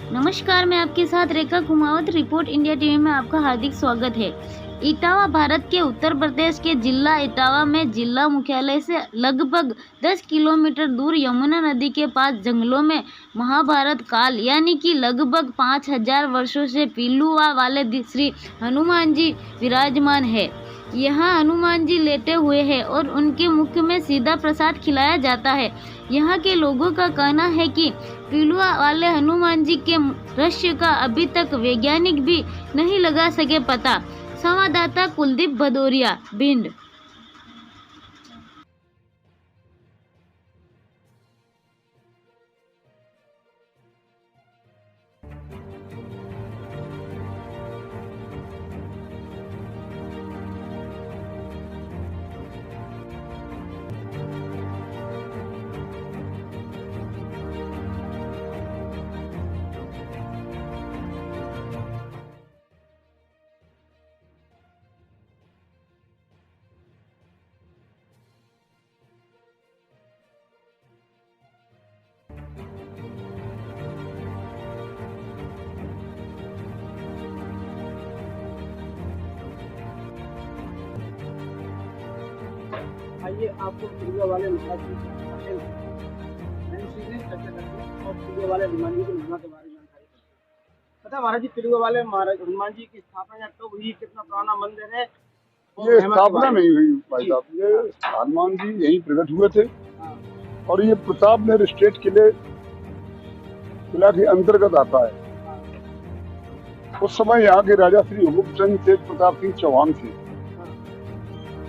नमस्कार, मैं आपके साथ रेखा कुमावत। रिपोर्ट इंडिया टीवी में आपका हार्दिक स्वागत है। इटावा भारत के उत्तर प्रदेश के जिला इटावा में जिला मुख्यालय से लगभग 10 किलोमीटर दूर यमुना नदी के पास जंगलों में महाभारत काल यानी कि लगभग 5000 वर्षों से पिलुआ वाले श्री हनुमान जी विराजमान है। यहाँ हनुमान जी लेटे हुए हैं और उनके मुख में सीधा प्रसाद खिलाया जाता है। यहाँ के लोगों का कहना है कि पिलुआ वाले हनुमान जी के रहस्य का अभी तक वैज्ञानिक भी नहीं लगा सके पता। संवाददाता कुलदीप भदौरिया, भिंड। आइए आपको पिलुआ वाले महाराज की मैंने चीजें चर्चा करते हैं और पिलुआ वाले हनुमान जी की महिमा के बारे में जानकारी करते हैं। पता है महाराज जी, पिलुआ वाले महाराज हनुमान जी की स्थापना कब हुई, कितना पुराना मंदिर है? ये स्थापना नहीं हुई भाई साहब, ये हनुमान जी यहीं प्रकट हुए थे। और ये प्रताप नगर स्टेट किला के अंतर्गत आता है। उस समय यहाँ के राजा श्री हुकुमचंद तेज प्रताप सिंह चौहान थे।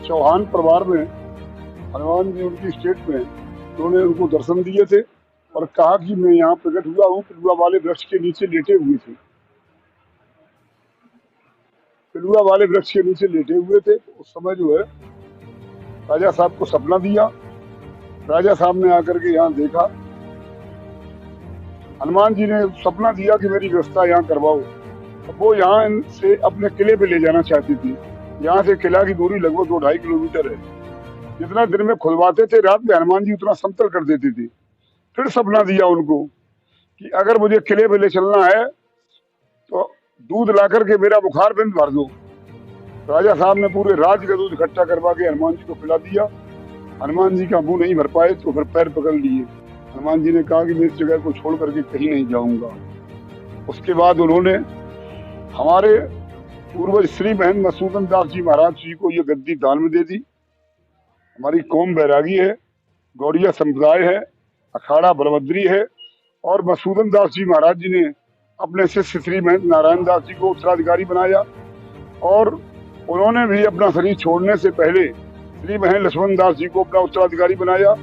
चौहान परिवार में हनुमान जी उनकी स्टेट में उन्होंने उनको दर्शन दिए थे और कहा कि मैं यहाँ प्रकट हुआ हूँ। पिलुआ वाले वृक्ष के नीचे लेटे हुए थे। पिलुआ वाले वृक्ष के नीचे लेटे हुए थे। उस समय जो है राजा साहब को सपना दिया। राजा साहब ने आकर के यहाँ देखा। हनुमान जी ने सपना दिया कि मेरी व्यवस्था यहाँ करवाओ। वो यहाँ से अपने किले पे ले जाना चाहती थी। यहाँ से किला की दूरी लगभग 2-2.5 किलोमीटर है। जितना दिन में खुलवाते थे, रात में हनुमान जी उतना समतल कर देती थी। फिर सपना दिया उनको कि अगर मुझे किले पे ले चलना है तो दूध ला करके मेरा बुखार बिंद भर दो। राजा साहब ने पूरे राज्य का दूध इकट्ठा करवा के हनुमान जी को पिला दिया। हनुमान जी का मुंह नहीं भर पाए तो फिर पैर पकड़ लिए। हनुमान जी ने कहा कि मैं इस जगह को छोड़ करके कहीं नहीं जाऊंगा। उसके बाद उन्होंने हमारे पूर्वज श्री महेंद्र मधुसूदन दास जी महाराज जी को ये गद्दी दान में दे दी। हमारी कौम बैरागी है, गौड़िया संप्रदाय है, अखाड़ा बलभद्री है और मधुसूदन दास जी महाराज जी ने अपने शिष्य श्री महेंद्र नारायण दास जी को उत्तराधिकारी बनाया। और उन्होंने भी अपना शरीर छोड़ने से पहले श्री महेंद्र लक्ष्मण दास जी को अपना उत्तराधिकारी बनाया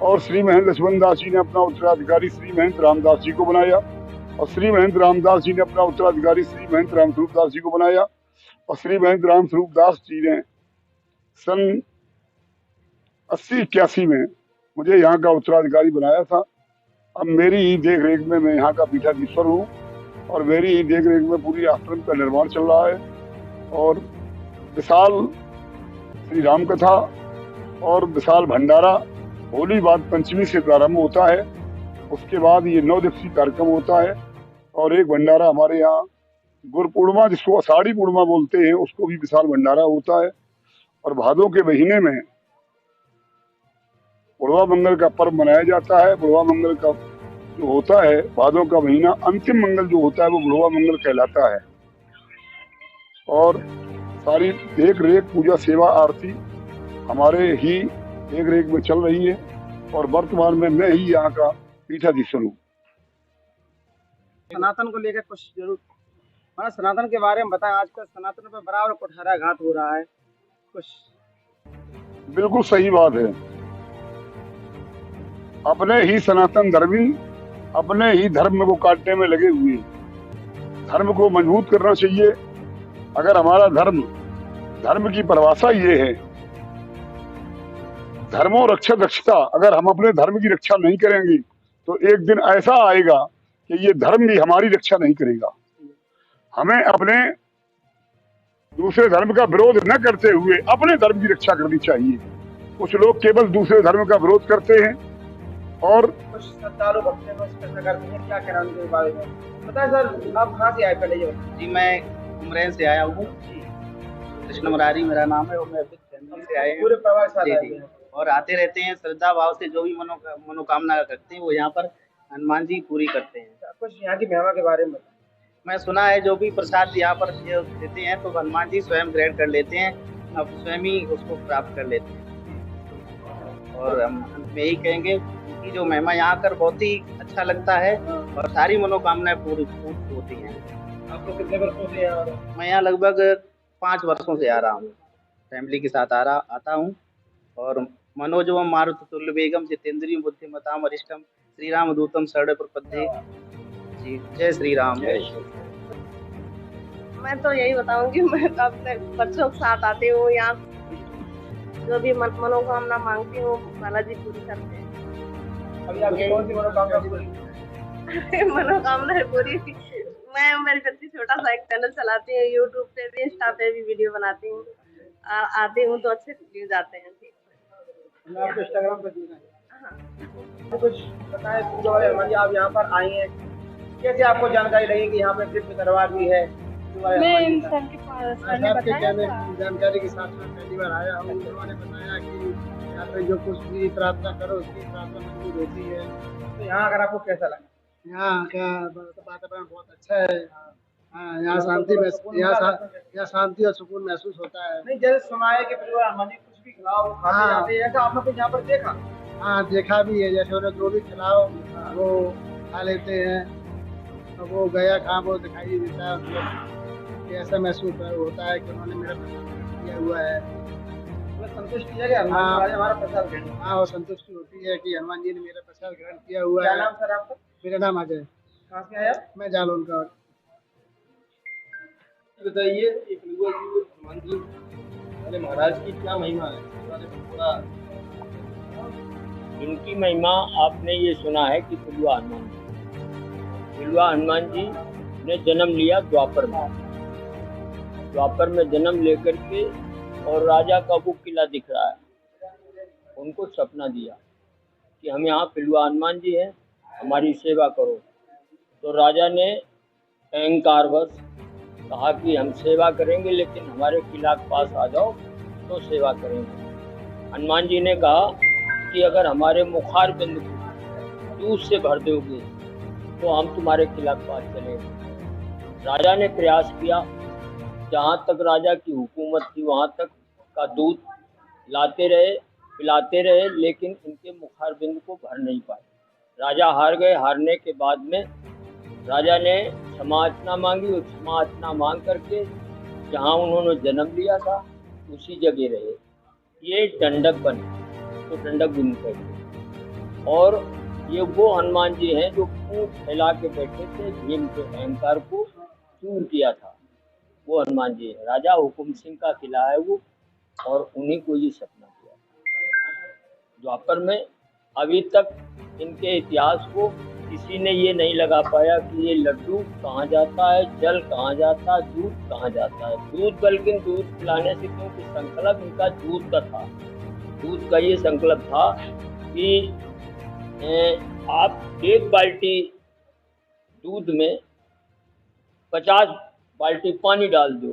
और श्री महेंद्र लक्ष्मण दास जी ने अपना उत्तराधिकारी श्री महेंद्र रामदास जी को बनाया और श्री महेंद्र रामदास जी ने अपना उत्तराधिकारी श्री महेंद्र रामस्वरूप दास जी को बनाया और श्री महेंद्र रामस्वरूप दास जी ने सन 80-81 में मुझे यहाँ का उत्तराधिकारी बनाया था। अब मेरी ही देख रेख में मैं यहाँ का पीठाधीश्वर हूँ और मेरी ही देख रेख में पूरी आश्रम का निर्माण चल रहा है। और विशाल श्री राम कथा और विशाल भंडारा होली बाद पंचमी से प्रारंभ होता है। उसके बाद ये 9 दिवसीय कार्यक्रम होता है और एक भंडारा हमारे यहाँ गुरु पूर्णिमा, जिसको आषाढ़ी पूर्णिमा बोलते हैं, उसको भी विशाल भंडारा होता है। और भादों के महीने में बुढ़वा मंगल का पर्व मनाया जाता है। बुढ़वा मंगल का जो होता है, भादों का महीना अंतिम मंगल जो होता है वो बुढ़वा मंगल कहलाता है। और सारी देख रेख पूजा सेवा आरती हमारे ही देख रेख में चल रही है और वर्तमान में मैं ही यहाँ का पीठाधीश्वर हूँ। सनातन को लेकर कुछ जरूर हमारा सनातन के बारे में बताएं। आजकल सनातन पर बराबर कुठाराघात हो रहा है, कुछ बिल्कुल सही बात है। अपने ही सनातन धर्मी अपने ही धर्म को काटने में लगे हुए। धर्म को मजबूत करना चाहिए। अगर हमारा धर्म की परिभाषा ये है, धर्मो रक्षक रक्षता। अगर हम अपने धर्म की रक्षा नहीं करेंगे तो एक दिन ऐसा आएगा कि ये धर्म भी हमारी रक्षा नहीं करेगा। हमें अपने दूसरे धर्म का विरोध न करते हुए अपने धर्म की रक्षा करनी चाहिए। कुछ लोग केवल दूसरे धर्म का विरोध करते हैं और कुछ श्रद्धालु भक्त हैं ऐसा करते हैं, क्या कहना उनके बारे में बताएं सर। आप कहाँ से आए पहले ये बताएं। जी, मैं उमरैन से आया हूँ। कृष्ण मुरारी मेरा नाम है और मैं अपनी फैमिली से आए हैं। पूरे परिवार के साथ जी आए जी, हैं। और आते रहते हैं। श्रद्धा भाव से जो भी मनोकामना रखते हैं वो यहाँ पर हनुमान जी पूरी करते हैं। कुछ यहाँ की महिमा के बारे में बताएं। मैं सुना है जो भी प्रसाद यहाँ पर ये देते हैं तो हनुमान जी स्वयं ग्रहण कर लेते हैं, अब स्वयं ही उसको प्राप्त कर लेते हैं। और हम अंत में यही कहेंगे कि जो महिमा यहाँ कर बहुत ही अच्छा लगता है और सारी मनोकामनाएं पूरी होती हैं। आप लोग कितने वर्षों से यहाँ आ रहे हैं? मैं यहाँ लगभग 5 वर्षों से आ रहा हूँ, फैमिली के साथ आता हूँ। और मनोजवम मारुत तुल्य वेगम जितेंद्रिय बुद्धिमताम वरिष्ठम श्री राम दूतम शरण प्रपद्ये। जी, जय श्री राम। मैं तो यही बताऊंगी, मैं अपने बच्चों के साथ आती हूँ यहाँ, जो भी मनोकामना मांगती हूँ बालाजी पूरी करते हैं। अभी आपकी कौन सी मनोकामना पूरी? मनोकामना है पूरी। मैं मेरे बच्ची छोटा सा एक चैनल चलाती हूँ, यूट्यूब पे भी इंस्टा पे भी वीडियो बनाती हूँ। आती हूँ तो अच्छे व्यूज आते हैं। ठीक, मैं आपको इंस्टाग्राम पे देखा है। हाँ। तो कुछ बताएं पूजा वाले हनुमान जी, आप यहाँ पर आई हैं, कैसे आपको जानकारी लगी कि यहाँ पे दिव्य दरबार भी है? मैं इंसान के पास मैंने आपके बताया कहने था। जानकारी के साथ में पहली बार आया हूँ। उन्होंने बताया कि यहाँ पे जो कुछ भी प्रार्थना करो उसकी प्रार्थना मंजूर होती है। तो यहाँ अगर आपको कैसा लगा? यहाँ का वातावरण बहुत अच्छा है। हाँ, यहाँ शांति और सुकून महसूस होता है। नहीं, जैसे सुना है कि परिवार हनुमान जी कुछ भी खिलाओ खाते जाते हैं, ऐसा आपने कुछ यहाँ पर देखा? हाँ, देखा भी है। जैसे उन्हें जो भी खिलाओ वो खा लेते हैं। अब वो गया कहाँ वो दिखाई नहीं देता है उनको, कि ऐसा महसूस होता है कि उन्होंने मेरा प्रसाद किया हुआ है। संतुष्टि है कि हनुमान जी हमारा प्रसाद ग्रहण? हाँ, वो संतुष्टि होती है कि हनुमान जी ने मेरा प्रसाद ग्रहण किया हुआ है। क्या नाम सर आपका? मेरा नाम अजय। कहाँ से आया? मैं जालौन का। बताइए हनुमान जी वाले महाराज की क्या महिमा है? थोड़ा इनकी महिमा आपने ये सुना है कि पिलुआ हनुमान जी ने जन्म लिया द्वापर में जन्म लेकर के, और राजा का वो किला दिख रहा है, उनको सपना दिया कि हम यहाँ पिलुआ हनुमान जी हैं, हमारी सेवा करो। तो राजा ने अहंकारवश कहा कि हम सेवा करेंगे लेकिन हमारे किला के पास आ जाओ तो सेवा करेंगे। हनुमान जी ने कहा कि अगर हमारे मुखार बिंद को दूध से भर दोगे तो हम तुम्हारे किला के पास चलेंगे। राजा ने प्रयास किया, जहाँ तक राजा की हुकूमत थी वहाँ तक का दूध लाते रहे, पिलाते रहे, लेकिन इनके मुखार बिंद को भर नहीं पाए। राजा हार गए। हारने के बाद में राजा ने क्षमायाचना मांगी और क्षमायाचना मांग करके जहाँ उन्होंने जन्म लिया था उसी जगह रहे। ये दंडक बने तो दंडक बिंद कहते। और ये वो हनुमान जी हैं जो पूंछ फैला के बैठे थे, भीम के अहंकार को चूर किया था, वो हनुमान जी है। राजा हुकुम सिंह का किला है वो, और उन्हीं को ये सपना किया। द्वापर में अभी तक इनके इतिहास को किसी ने ये नहीं लगा पाया कि ये लड्डू कहाँ जाता है, जल कहाँ जाता है, दूध कहाँ जाता है। दूध बल्कि दूध पिलाने से, क्योंकि संकल्प इनका दूध का था, दूध का ये संकल्प था कि आप 1 बाल्टी दूध में 50 बाल्टी पानी डाल दो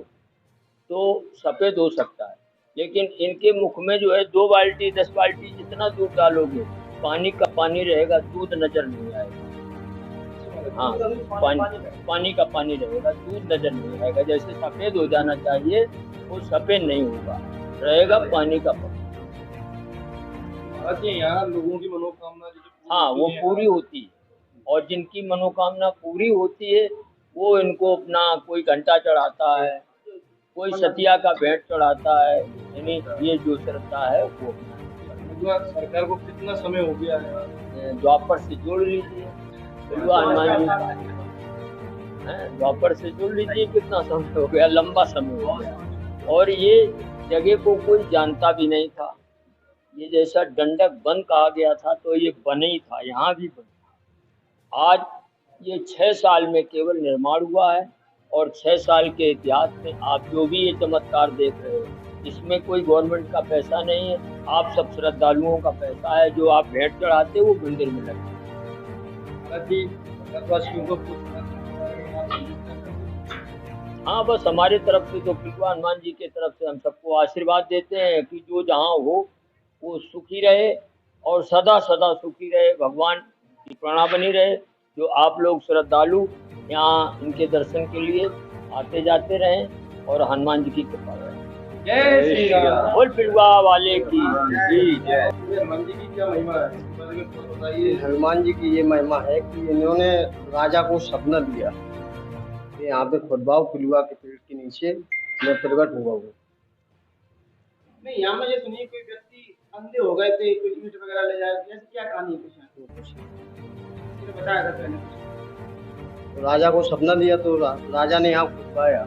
तो सफ़ेद हो सकता है, लेकिन इनके मुख में जो है 2 बाल्टी 10 बाल्टी जितना दूध डालोगे पानी का पानी रहेगा, दूध नजर नहीं आएगा। हाँ, पानी का पानी रहेगा, दूध नजर नहीं आएगा। जैसे सफ़ेद हो जाना चाहिए वो सफ़ेद नहीं होगा, रहेगा पानी का पानी। यहाँ लोगों की मनोकामना हाँ, वो पूरी होती है, और जिनकी मनोकामना पूरी होती है वो इनको अपना कोई घंटा चढ़ाता है, कोई सतिया का भेंट चढ़ाता है, यानी ये जो श्रद्धा है वो। सरकार को कितना समय हो गया है? द्वापर से जोड़ लीजिए, पिलुआ हनुमान जी, द्वापर से जोड़ लीजिए, कितना समय हो गया, लंबा समय हो गया। और ये जगह को कोई जानता भी नहीं था। ये जैसा दंडक बन कहा गया था तो ये बने ही था, यहाँ भी बना। आज ये 6 साल में केवल निर्माण हुआ है, और 6 साल के इतिहास में आप जो भी ये चमत्कार देख रहे हो इसमें कोई गवर्नमेंट का पैसा नहीं है, आप सब श्रद्धालुओं का पैसा है। जो आप भेंट चढ़ाते हो वो मंदिर में लगता है। हाँ, बस हमारे तरफ से तो पिलुआ हनुमान जी के तरफ से हम सबको आशीर्वाद देते हैं कि जो जहाँ हो वो सुखी रहे और सदा सदा सुखी रहे, भगवान की प्रेरणा बनी रहे। जो आप लोग श्रद्धालु यहाँ इनके दर्शन के लिए आते जाते रहें और हनुमान जी की कृपा रहे। जय श्री राम। बोल पिलुआ वाले की जय। हनुमान जी की क्या महिमा है, इसके बारे में थोड़ा बताइए। हनुमान जी की ये महिमा है कि इन्होंने राजा को सपना दिया कि यहाँ पे खुद भाव पिलुआ के पेड़ के नीचे मैं प्रकट हुआ हूँ। नहीं, यहाँ में ये सुनिए कोई व्यक्ति अंधे हो गए थे, कोई ईंट वगैरह ले जाए, ऐसी क्या कहानी है कुछ इसने बताया था पहले। तो राजा को सपना दिया तो राजा ने यहाँ खुद पाया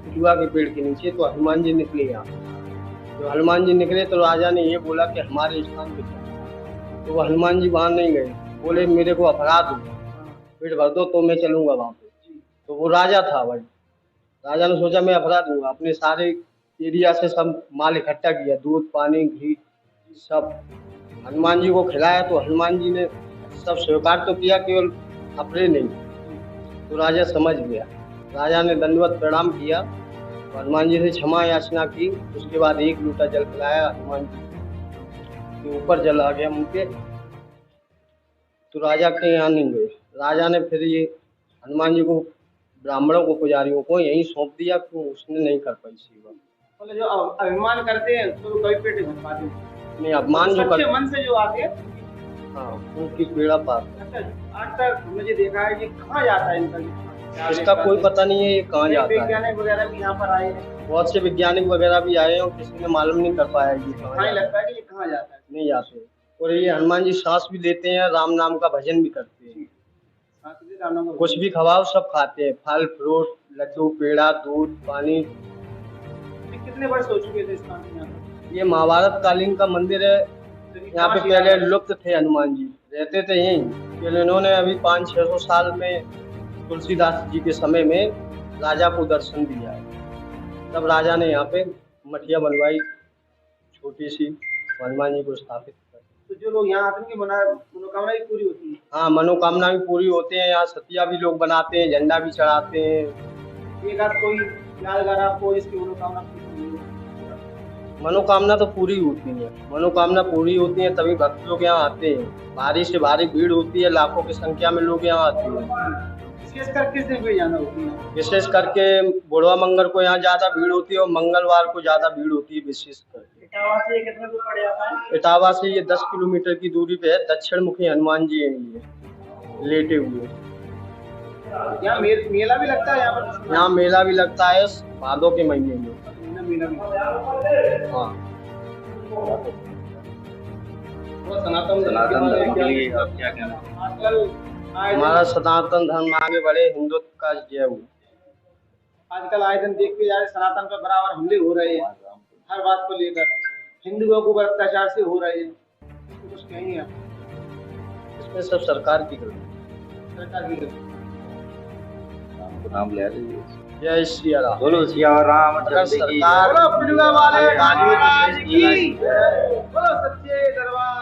पिलुआ के पेड़ के नीचे, तो हनुमान जी निकले यहाँ। तो हनुमान जी निकले तो राजा ने ये बोला कि हमारे स्थान पे चलो। तो वो हनुमान जी वहाँ नहीं गए, बोले मेरे को अपराध हो, पेट भर दो तो मैं चलूंगा वहाँ पे। तो वो राजा था भाई, राजा ने सोचा मैं अपराध दूंगा, अपने सारे एरिया से सब माल इकट्ठा किया, दूध पानी घी सब हनुमान जी को खिलाया। तो हनुमान जी ने सब स्वीकार तो किया, केवल अपने नहीं। तो राजा समझ गया, राजा ने दंडवत प्रणाम किया, हनुमान जी से क्षमा याचना की। उसके बाद एक लोटा जल पिलाया, हनुमान जी के ऊपर जल आ गया मुँह के। तो राजा के यहाँ नहीं गए, राजा ने फिर ये हनुमान जी को ब्राह्मणों को पुजारियों को यही सौंप दिया, क्यों उसने नहीं कर पाई सेवा। मतलब जो अभिमान करते हैं तो कभी पेट भर पाते हैं। नहीं, अपमान जो सच्चे कर, मन से जो आते हैं, हाँ उनकी पीड़ा पार। अच्छा, आज तक मुझे देखा है कि कहाँ जाता है इनका, इसका कोई पता नहीं है ये कहाँ जाता है। वैज्ञानिक वगैरह भी यहाँ पर आए हैं, बहुत से वैज्ञानिक वगैरह भी आए हैं और किसी ने मालूम नहीं कर पाया ये कहाँ कहाँ जाता लगता है कि ये कहाँ जाता है। है। नहीं जाते। और ये हनुमान जी सांस भी लेते हैं, राम नाम का भजन भी करते हैं, कुछ भी खवाओ सब खाते हैं, फल फ्रूट लड्डू पेड़ा दूध पानी। कितने वर्ष हो चुके थे इस काम में यहाँ पर? ये महाभारत कालीन का मंदिर है। यहाँ पे पहले लुप्त थे हनुमान जी, रहते थे यहीं। फिर इन्होंने अभी 500-600 साल में तुलसीदास जी के समय में राजा को दर्शन दिया है। तब राजा ने यहाँ पे मठिया बनवाई छोटी सी, हनुमान जी को स्थापित किया। तो जो लोग यहाँ आते हैं उनकी मनोकामना भी पूरी होती है। हाँ, मनोकामना भी पूरी होते हैं। यहाँ सतिया भी लोग बनाते हैं, झंडा भी चढ़ाते हैं। एक आध कोई यादगार आपको इसकी मनोकामना पूरी हुई हो? मनोकामना तो पूरी होती है, मनोकामना पूरी होती है तभी भक्त लोग यहाँ आते हैं। भारी से भारी भीड़ होती है, लाखों की संख्या में लोग यहाँ आते हैं। विशेष कर किस दिन भी जाना होती है? विशेष करके बुढ़वा मंगल को यहाँ ज्यादा भीड़ होती है और मंगलवार को ज्यादा भीड़ होती है विशेष करके। इटावा से ये कितने दूर पड़ जाता है? इटावा से ये 10 किलोमीटर की दूरी पे है। दक्षिण मुखी हनुमान जी हैं ये लेटे हुए। यहाँ मेला भी लगता है यहाँ पर? यहाँ मेला भी लगता है भादों के महीने में। मेला भी। हाँ, वो सनातन धर्म के लिए आप क्या कहना? आजकल हमारा सनातन धर्म आगे बढ़े, हिंदुत्व का जय हो। आजकल आए दिन देखते जा रहे सनातन पर बराबर हमले हो रहे हैं, हर बात को लेकर हिंदुओं को अत्याचार से हो रहे हैं। कुछ कहेंगे आप? इसमें सब सरकार की गलती, सरकार की गलती। नाम ले लीजिए। जय श्री राम। बोलो सिया राम अगर सरकार बोलो पिलुआ वाले सरकार महाराज की, बोलो सच्चे दरबार